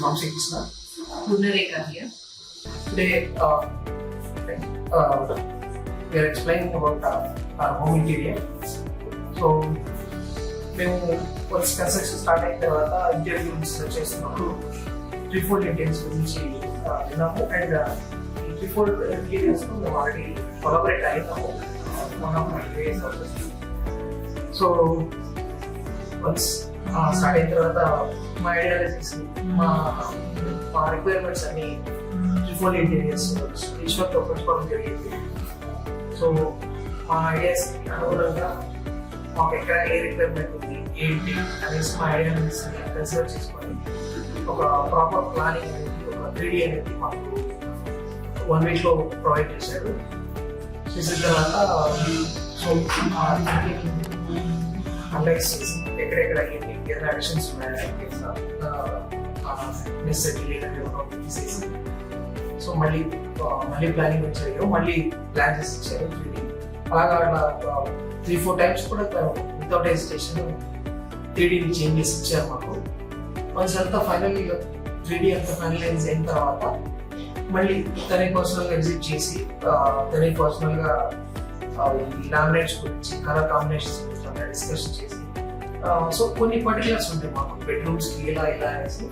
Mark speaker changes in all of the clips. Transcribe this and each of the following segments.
Speaker 1: Vamsi Krishna.
Speaker 2: Gunareka here.
Speaker 1: Today, we are explaining about our home interior. So, మేము once construction start అయిన తర్వాత interior గురించి search చేస్తున్నప్పుడు త్రీఫోల్డ్ interiors గురించి విన్నాము. అండ్ ఈ త్రీఫోల్డ్ ఇంటీరియర్స్ మేము ఆల్రెడీ కొలాబరేట్ అయినాము వన్ ఆఫ్ మై వేస్ అవుతుంది. సో వన్స్ స్టార్ట్ అయిన తర్వాత మా ఐడియాలజీస్ మా రిక్వైర్మెంట్స్ అన్ని త్రీఫోల్డ్ ఇంటీరియర్స్ ఈశ్వర్తో పంచుకోవడం జరిగింది. సో మా ఐడియాస్ అనుగుణంగా మాకు ఎక్కడ ఏ రిక్వైర్మెంట్ ఉంది ఏంటి అనేసి మా ఐడియాస్ కన్సిడర్ చేసుకొని ఒక ప్రాపర్ ప్లానింగ్ అనేది ఒక 3D అనేది మాకు 1 వీక్లో ప్రొవైడ్ చేశారు. చేసిన తర్వాత సో అనలైజ్ చేసి ఎక్కడెక్కడ ఏంటి ఏదైనా అడిషన్స్ ఉన్నాయా నెసెసిటీ లేదంటే తీసేసి సో మళ్ళీ ప్లానింగ్ వచ్చారు, మళ్ళీ ప్లాన్ చేసి ఇచ్చారు 3D. అలాగా 3-4 టైమ్స్ కూడా వితౌట్ హెసిటేషన్ 3D చేంజెస్ ఇచ్చారు మాకు. వన్స్ అంతా ఫైనల్లీ 3D అంతా ఫైనలైజ్ అయిన తర్వాత మళ్ళీ తనే పర్సనల్గా విజిట్ చేసి తనే పర్సనల్గా ఈ లామినేట్స్ గురించి కలర్ కాంబినేషన్స్ గురించి డిస్కషన్ చేసి సో కొన్ని పర్టికులర్స్ ఉంటాయి మాకు బెడ్రూమ్స్కి ఇలా అనేసి.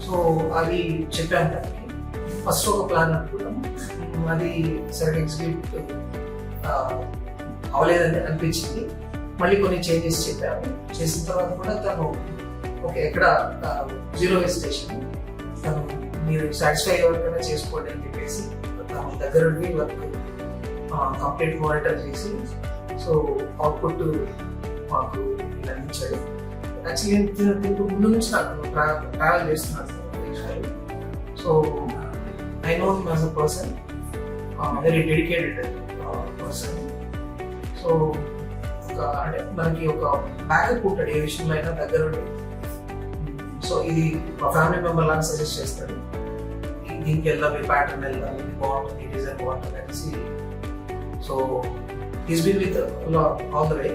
Speaker 1: సో అది చెప్పాను దానికి ఫస్ట్ ఒక ప్లాన్ అనుకున్నాం, అది సరే ఎగ్జిక్యూట్ అవలేదని అనిపించింది. మళ్ళీ కొన్ని చేంజెస్ చెప్పాము. చేసిన తర్వాత కూడా తను ఓకే ఎక్కడ 0 హెసిటేషన్ తను మీరు సాటిస్ఫై ఎవరికైనా చేసుకోండి అని చెప్పేసి తను దగ్గర ఉండి వర్క్ కంప్లీట్ మానిటర్ చేసి సో అవుట్పుట్ మాకు అందించాడు. యాక్చువల్లీ ముందు నుంచి నాకు ట్రావెల్ చేస్తున్నాను. So I know him as a person, very dedicated person. So అంటే మనకి ఒక బ్యాకప్ ఉంటాడు ఏ విషయంలో అయినా దగ్గర ఉండి. సో ఇది మా ఫ్యామిలీ మెంబర్ లాగా సజెస్ట్ చేస్తాడు, దీనికి వెళ్దాం, ఈ ప్యాటర్న్ వెళ్దాం, ఇది బాగుంటుంది, ఈ డిజైన్ బాగుంటుంది అనేసి. So he's been with all the way.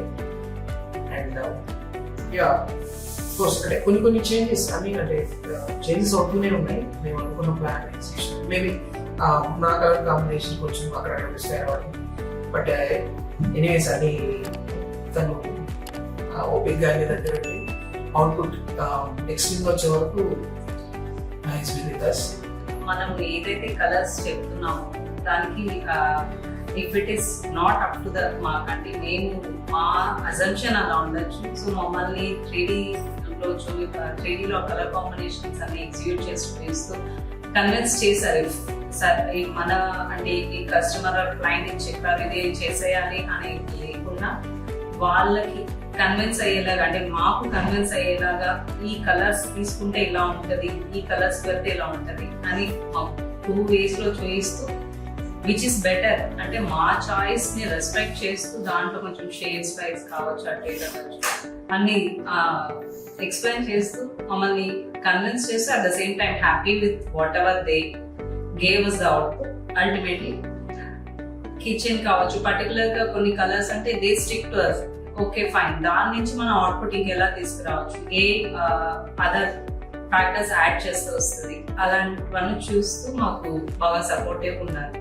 Speaker 1: And yeah course అంటే కొన్ని చేంజెస్ అంటే చేంజెస్ అవుతూనే ఉన్నాయి. మేము అనుకున్న ప్లాన్ ఎగ్జిక్యూషన్ మేబీ నా కలర్ కాంబినేషన్ కొంచెం అక్కడ మిస్టేక్ అవ్వడం. బట్ ఎనీవేస్ అని తను ఓపిక్గా అన్ని దగ్గర అవుట్పుట్ ఎక్స్ట్రీమ్గా వచ్చే వరకు
Speaker 2: మనం ఏదైతే కలర్స్ చెప్తున్నామో దానికి if it is not up to the mark అంటే మేము మా అజంప్షన్ అలా ఉండొచ్చు. సో మమ్మల్ని 3Dలో కలర్ కాంబినేషన్స్ అన్ని ఎగ్జిక్యూట్ చేస్తూ కన్విన్స్ చేశారు. సార్ మన అంటే ఈ కస్టమర్ క్లయింట్ చెప్పారు ఇదే చేసేయాలి అని లేకుండా వాళ్ళకి కన్విన్స్ అయ్యేలాగా అంటే మాకు కన్విన్స్ అయ్యేలాగా ఈ కలర్స్ తీసుకుంటే ఇలా ఉంటుంది, ఈ కలర్స్ పెడితే ఇలా ఉంటుంది అని 2 waysలో చూపిస్తూ విచ్ ఇస్ బెటర్ అంటే మా చాయిస్ ని రెస్పెక్ట్ చేస్తూ దాంట్లో కొంచెం షేడ్స్ వైజ్ కావచ్చు అట్లా కావచ్చు అన్ని ఎక్స్ప్లెయిన్ చేస్తూ మమ్మల్ని కన్విన్స్ చేస్తూ at the same time happy with whatever they gave us the output. Ultimately kitchen కావచ్చు పర్టికులర్ గా కొన్ని కలర్స్ అంటే they stick to us. Okay fine, దాని నుంచి మనం అవుట్పుట్ ఇంకెలా తీసుకురావచ్చు, ఏ అదర్ ఫ్యాక్టర్స్ యాడ్ చేస్తూ వస్తుంది, అలాంటివన్నీ చూస్తూ మాకు బాగా సపోర్టివ్ ఉన్నారు.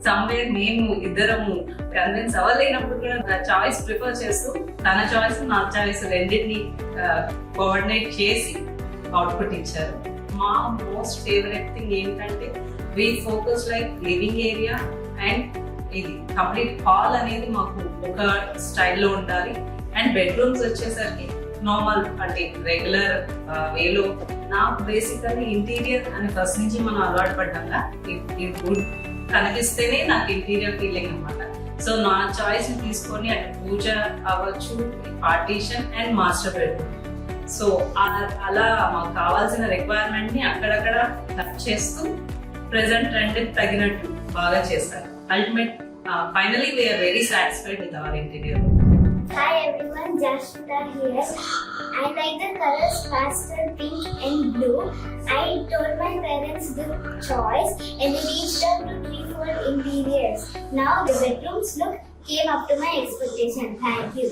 Speaker 2: సమ్వేర్ మేము ఇద్దరము కన్విన్స్ అవ్వలేనప్పుడు కూడా నా చాయిస్ ప్రిఫర్ చేస్తూ తన చాయిస్ నా చాయిస్ రెండింటిని కోఆర్డినేట్ చేసి అవుట్పుట్ ఇచ్చారు. మా మోస్ట్ ఫేవరెట్ థింగ్ ఏంటంటే we focus like living area and ఇది కంప్లీట్ హాల్ అనేది మాకు ఒక స్టైల్లో ఉండాలి. అండ్ బెడ్రూమ్స్ వచ్చేసరికి నార్మల్ అంటే రెగ్యులర్ వేలో. నాకు బేసికల్లీ ఇంటీరియర్ అని ఫస్ట్ నుంచి మనం అలవాటు పడ్డాక ఈ వుడ్ కనిపిస్తేనే నాకు ఇంటీరియర్ ఫీలింగ్ అనమాట. సో నా చాయిస్ ని తీసుకొని అటు పూజ అవ్వచ్చు, partition and master bedroom. So అలా మాకు కావాల్సిన రిక్వైర్మెంట్ ని అక్కడక్కడ టచ్ చేస్తూ ప్రెసెంట్ ట్రెండ్ తగినట్టు బాగా చేస్తారు. Ultimate finally we are very satisfied with our interior.
Speaker 3: Hi everyone, Jashita here. I like the colors pastel pink and blue. I told my parents the choice and they reached out to 3-4 interiors. Now the bedrooms look came up to my expectation. Thank you.